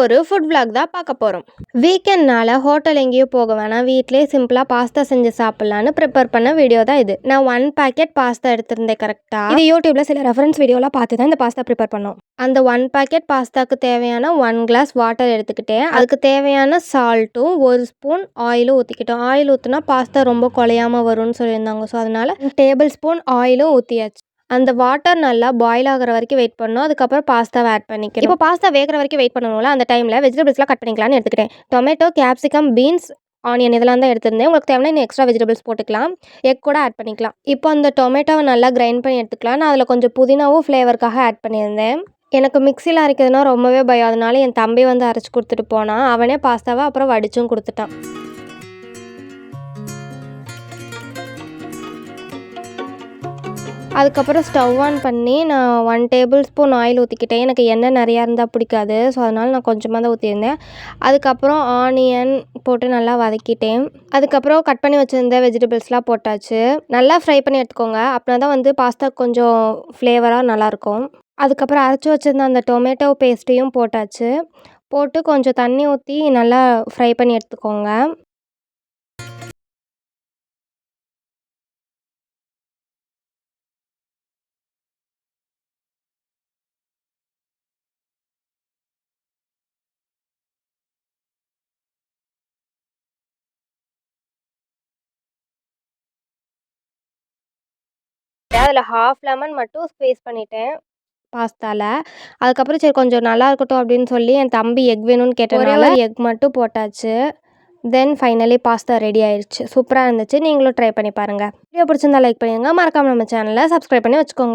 ஒரு food vlog தான் பார்க்க போகிறோம். வீக்கெண்ட்னால ஹோட்டல் எங்கேயும் போக வேணாம், வீட்டிலே சிம்பிளாக பாஸ்தா செஞ்சு சாப்பிட்லான்னு ப்ரிப்பேர் பண்ண வீடியோ தான் இது. நான் 1 பாக்கெட் பாஸ்தா எடுத்திருந்தேன் கரெக்டாக. இது யூடியூப்பில் சில ரெஃபரன்ஸ் வீடியோலாம் பார்த்து தான் இந்த பாஸ்தா ப்ரிப்பேர் பண்ணோம். அந்த 1 பாக்கெட் பாஸ்தாவுக்கு தேவையான 1 கிளாஸ் வாட்டர் எடுத்துக்கிட்டேன். அதுக்கு தேவையான சால்ட்டும் 1 ஸ்பூன் ஆயிலும் ஊற்றிக்கிட்டோம். ஆயில் ஊற்றினா பாஸ்தா ரொம்ப குலையாமல் வரும்னு சொல்லியிருந்தாங்க. ஸோ அதனால் டேபிள் ஸ்பூன் ஆயிலும் ஊற்றியாச்சு. அந்த வாட்டர் நல்லா பாயில் ஆகிற வரைக்கும் வெயிட் பண்ணணும். அதுக்கப்புறம் பாஸ்தாவை ஆட் பண்ணிக்கிறோம். இப்போ பாஸ்தா வேகிற வரைக்கும் வெயிட் பண்ணணும்ல, அந்த டைமில் வெஜிடபிள்ஸ்லாம் கட் பண்ணிக்கலாம்னு எடுத்துக்கிட்டேன். டொமேட்டோ, கேப்சிகம், பீன்ஸ், ஆனியன் இதெல்லாம் தான் எடுத்திருந்தேன். உங்களுக்கு தேவையான இன்னும் எக்ஸ்ட்ரா வெஜிடபிள்ஸ் போட்டுக்கலாம், எக் கூட ஆட் பண்ணிக்கலாம். இப்போ அந்த டொமேட்டோவை நல்லா கிரைண்ட் பண்ணி எடுத்துக்கலாம். நான் அதில் கொஞ்சம் புதினாவும் ஃப்ளேவருக்காக ஆட் பண்ணியிருந்தேன். எனக்கு மிக்சியில் அரைக்கிறதுனா ரொம்பவே பயம், அதனால என் தம்பி வந்து அரைச்சி கொடுத்துட்டு போனான். அவனே பாஸ்தாவை அப்புறம் வடிச்சும் கொடுத்துட்டான். அதுக்கப்புறம் ஸ்டவ் ஆன் பண்ணி நான் 1 டேபிள் ஸ்பூன் ஆயில் ஊற்றிக்கிட்டேன். எனக்கு எண்ணெய் நிறையா இருந்தால் பிடிக்காது, ஸோ அதனால் நான் கொஞ்சமாக தான் ஊற்றியிருந்தேன். அதுக்கப்புறம் ஆனியன் போட்டு நல்லா வதக்கிட்டேன். அதுக்கப்புறம் கட் பண்ணி வச்சுருந்த வெஜிடபிள்ஸ்லாம் போட்டாச்சு. நல்லா ஃப்ரை பண்ணி எடுத்துக்கோங்க, அப்படின்னா தான் வந்து பாஸ்தா கொஞ்சம் ஃப்ளேவராக நல்லாயிருக்கும். அதுக்கப்புறம் அரைச்சி வச்சுருந்த அந்த டொமேட்டோ பேஸ்ட்டையும் போட்டாச்சு. போட்டு கொஞ்சம் தண்ணி ஊற்றி நல்லா ஃப்ரை பண்ணி எடுத்துக்கோங்க. அதில் ஹாஃப் லெமன் மட்டும் ஸ்க்வீஸ் பண்ணிட்டேன் பாஸ்தாவில். அதுக்கப்புறம் சரி கொஞ்சம் நல்லா இருக்கட்டும் அப்படின்னு சொல்லி என் தம்பி எக் வேணும்னு கேட்டனால எக் மட்டும் போட்டாச்சு. தென் ஃபைனலி பாஸ்தா ரெடி ஆயிடுச்சு. சூப்பராக இருந்துச்சு. நீங்களும் ட்ரை பண்ணி பாருங்கள். வீடியோ பிடிச்சிருந்தா லைக் பண்ணிடுங்க, மறக்காமல் நம்ம சேனலை சப்ஸ்கிரைப் பண்ணி வச்சுக்கோங்க.